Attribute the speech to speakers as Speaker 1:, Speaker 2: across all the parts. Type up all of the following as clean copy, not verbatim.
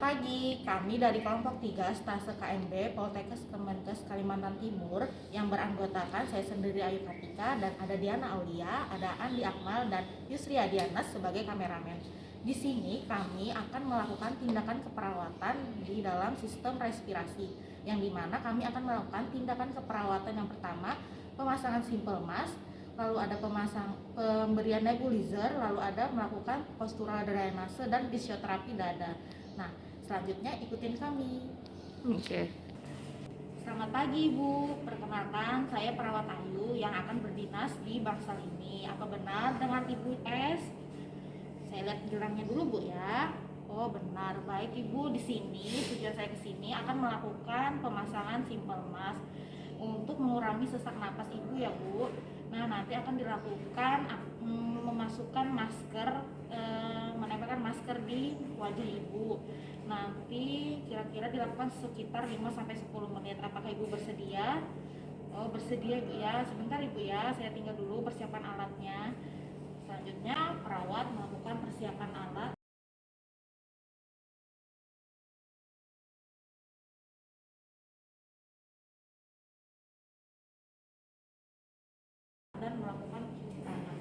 Speaker 1: pagi, kami dari kelompok 3 Stase KMB Poltekkes Kemenkes Kalimantan Timur yang beranggotakan saya sendiri Ayu Kartika dan ada Diana Aulia, ada Andi Akmal dan Yusri Adianas sebagai kameramen. Di sini kami akan melakukan tindakan keperawatan di dalam sistem respirasi, yang dimana kami akan melakukan tindakan keperawatan yang pertama, pemasangan simple mask, lalu ada pemberian nebulizer, lalu ada melakukan postural drainase dan fisioterapi dada. Nah, selanjutnya ikutin kami.
Speaker 2: Oke.
Speaker 1: Selamat pagi Ibu, perkenalkan saya perawat Ayu yang akan berdinas di Bangsal ini. Apa benar dengan Ibu S? Saya lihat gelangnya dulu Bu ya. Oh benar, baik Ibu. Di sini tujuan saya ke sini akan melakukan pemasangan simple mask untuk mengurangi sesak napas Ibu ya Bu. Nah nanti akan dilakukan memasukkan masker, menempelkan masker di wajah Ibu. Nanti kira-kira dilakukan sekitar 5-10 menit. Apakah Ibu bersedia? Oh bersedia Ibu ya. Sebentar Ibu ya, saya tinggal dulu persiapan alatnya. Selanjutnya perawat melakukan persiapan alat dan melakukan cuci tangan.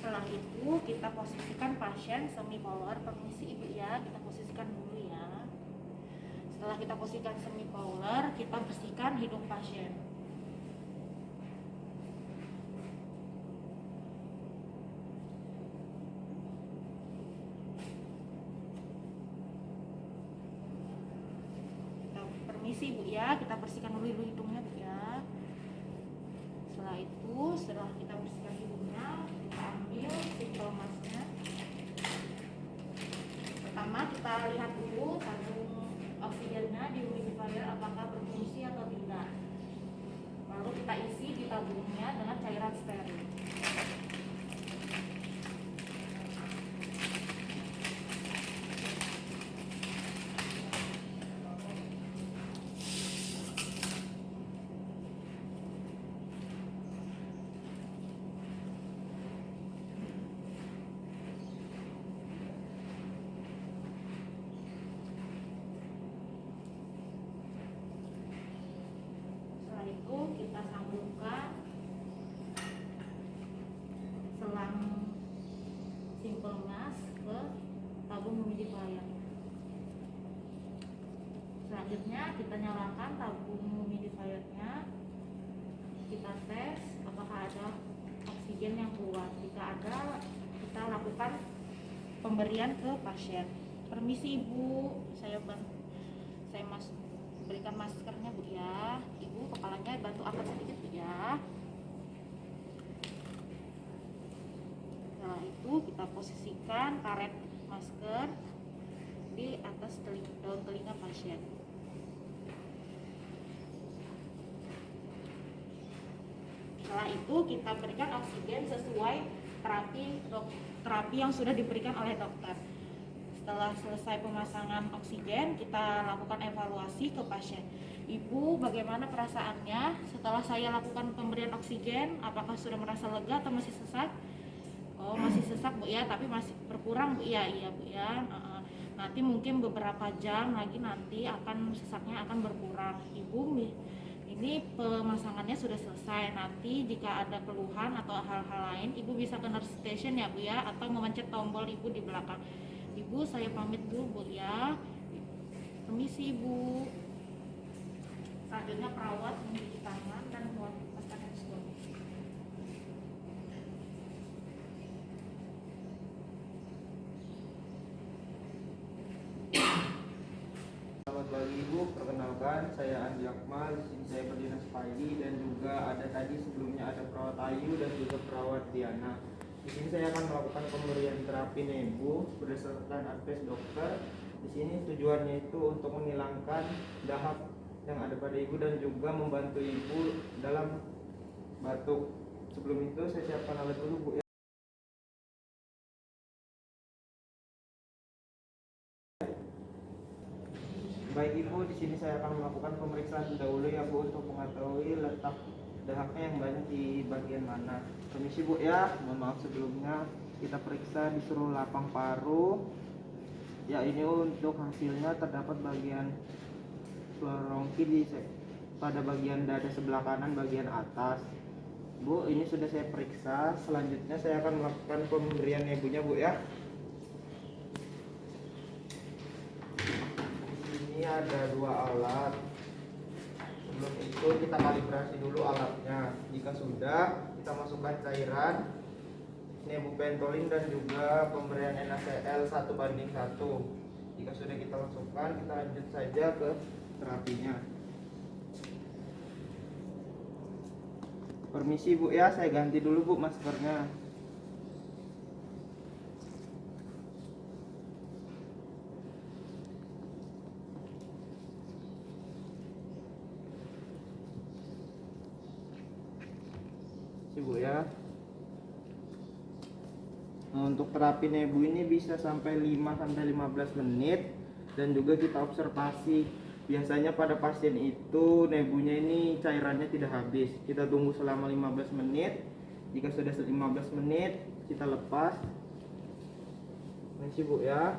Speaker 1: Setelah itu kita posisikan pasien semi-polar. Permisi Ibu ya, kita posisikan dulu ya. Setelah kita posisikan semi-polar, kita bersihkan hidung pasien. Permisi Bu ya, kita bersihkan dulu hidungnya Bu ya. Setelah kita bersihkan hidungnya, kita ambil simple masknya. Pertama kita lihat dulu tabung oksigennya di humidifier apakah berfungsi atau tidak. Lalu kita isi di tabungnya dengan cairan steril. Itu kita sambungkan selang simple mask ke tabung humidifier. Selanjutnya kita nyalakan tabung humidifiernya, kita tes apakah ada oksigen yang keluar. Jika ada, kita lakukan pemberian ke pasien. Permisi Ibu, saya berikan maskernya Bu ya. Ibu kepalanya bantu angkat sedikit Bu ya. Setelah itu kita posisikan karet masker di atas daun telinga pasien. Setelah itu kita berikan oksigen sesuai terapi yang sudah diberikan oleh dokter. Setelah selesai pemasangan oksigen, kita lakukan evaluasi ke pasien. Ibu, bagaimana perasaannya setelah saya lakukan pemberian oksigen? Apakah sudah merasa lega atau masih sesak? Oh, masih sesak Bu ya, tapi masih berkurang Bu ya. Iya Bu ya. Nanti mungkin beberapa jam lagi nanti sesaknya akan berkurang. Ibu, ini pemasangannya sudah selesai. Nanti jika ada keluhan atau hal-hal lain, Ibu bisa ke nurse station ya Bu ya, atau memencet tombol Ibu di belakang. Ibu, saya pamit dulu Bu ya. Permisi Ibu. Selanjutnya perawat mencuci tangan dan melakukan handshake.
Speaker 3: Selamat pagi Ibu, perkenalkan saya Andi Akmal. Di sini saya berdinas pagi dan juga ada tadi sebelumnya ada perawat Ayu dan juga perawat Diana. Di sini saya akan melakukan pemberian terapi nebu berdasarkan advice dokter Di sini tujuannya itu untuk menghilangkan dahak yang ada pada ibu dan juga membantu ibu dalam batuk. Sebelum itu saya siapkan alat dulu Bu ya. Baik Ibu, di sini saya akan melakukan pemeriksaan dahulu ya Bu untuk mengetahui letak dahaknya yang banyak di bagian mana. Permisi Bu ya, mohon maaf sebelumnya. Kita periksa di seluruh lapang paru. Ya, ini untuk hasilnya terdapat bagian fluorongki pada bagian dada sebelah kanan bagian atas. Bu, ini sudah saya periksa. Selanjutnya saya akan melakukan pemberian ibunya Bu ya. Ini ada dua alat. Sebelum itu kita kalibrasi dulu alatnya. Jika sudah, kita masukkan cairan nebupentolin dan juga pemberian NaCl 1:1. Jika sudah kita masukkan, kita lanjut saja ke terapinya. Permisi Bu ya, saya ganti dulu Bu maskernya. Bu ya. Nah, untuk terapi nebu ini bisa sampai 5-15 menit dan juga kita observasi. Biasanya pada pasien itu nebunya ini cairannya tidak habis. Kita tunggu selama 15 menit. Jika sudah 15 menit, kita lepas. Masih Bu ya.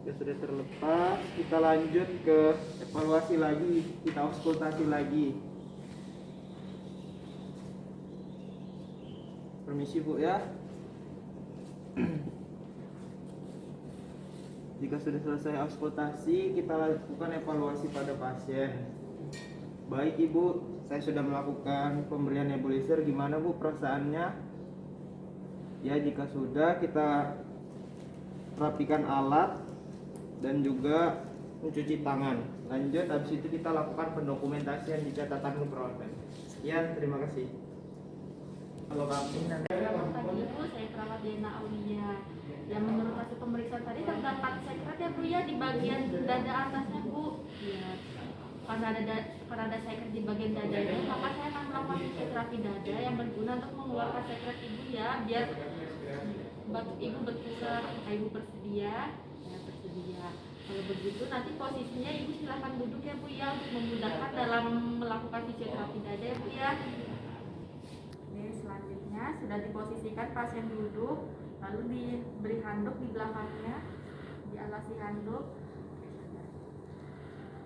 Speaker 3: Jika sudah terlepas, kita lanjut ke evaluasi lagi, kita auskultasi lagi. Permisi Bu ya. Jika sudah selesai auskultasi, kita lakukan evaluasi pada pasien. Baik Ibu, saya sudah melakukan pemberian nebulizer. Gimana Bu perasaannya? Ya, jika sudah, kita rapikan alat dan juga mencuci tangan. Lanjut, habis itu kita lakukan pendokumentasian di catatan keperawatan. Sekian, terima kasih. Halo kami nanti.
Speaker 2: Selamat pagi Bu, saya perawat Dena Aulia. Yang menurut hasil pemeriksaan tadi terdapat sekret ya Bu ya di bagian dada atasnya Bu. Ya. Karena ada sekret di bagian dadanya, maka saya akan melakukan fisioterapi dada yang berguna untuk mengeluarkan sekret Ibu ya, biar batuk Ibu berkurang. Apakah Ibu bersedia? Ya bersedia. Kalau begitu nanti posisinya Ibu silahkan duduk ya Bu ya, untuk memudahkan dalam melakukan fisioterapi dada ya Bu ya. Selanjutnya sudah diposisikan pasien duduk, lalu diberi handuk di belakangnya, dialasi handuk,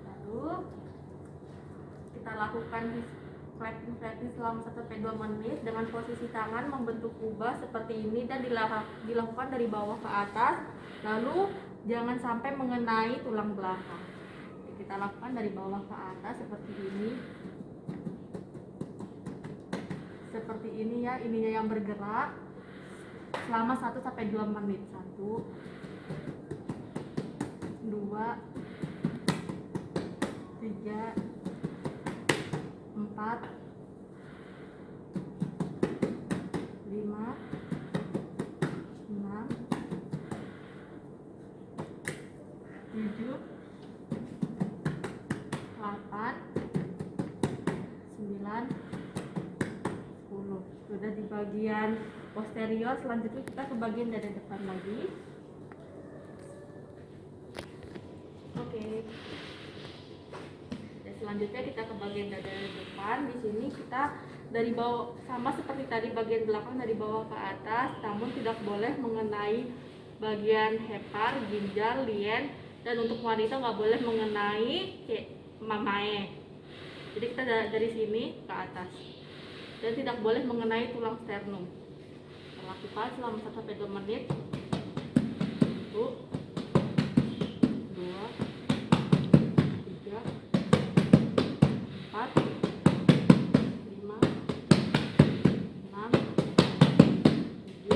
Speaker 2: lalu kita lakukan flapping selama 1-2 menit dengan posisi tangan membentuk kubah seperti ini dan dilakukan dari bawah ke atas, lalu jangan sampai mengenai tulang belakang. Kita lakukan dari bawah ke atas seperti ini. Seperti ini ya, ininya yang bergerak selama 1-2 menit. 1 2 3 4 5 6 7 8 9 10. Sudah di bagian posterior, selanjutnya kita ke bagian dada depan lagi. Oke. Dan selanjutnya kita ke bagian dada depan. Di sini kita dari bawah, sama seperti tadi bagian belakang dari bawah ke atas, namun tidak boleh mengenai bagian hepar, ginjal, lien, dan untuk wanita nggak boleh mengenai mamae. Jadi kita dari sini ke atas. Dan tidak boleh mengenai tulang sternum. Kita lakukan selama 1-2 menit. 1 2 3 4 5 6 7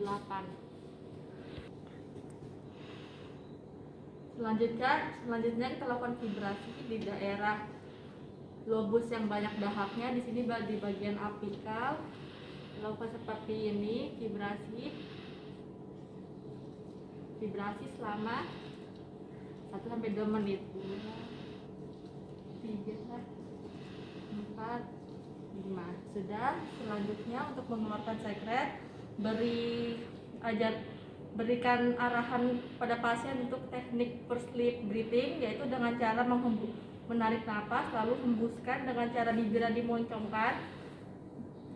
Speaker 2: 8. Selanjutnya kita lakukan vibrasi di daerah lobus yang banyak dahaknya. Di sini di bagian apikal, lakukan seperti ini, vibrasi. vibrasi selama 1-2 menit. 3, 4, 5. Sudah. Selanjutnya untuk mengeluarkan sekret, berikan arahan pada pasien untuk teknik first lip breathing, yaitu dengan cara menarik napas lalu hembuskan dengan cara bibirnya dimoncongkan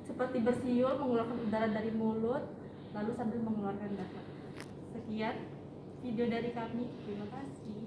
Speaker 2: seperti bersiul, mengeluarkan udara dari mulut lalu sambil mengeluarkan dahak. Sekian video dari kami, terima kasih.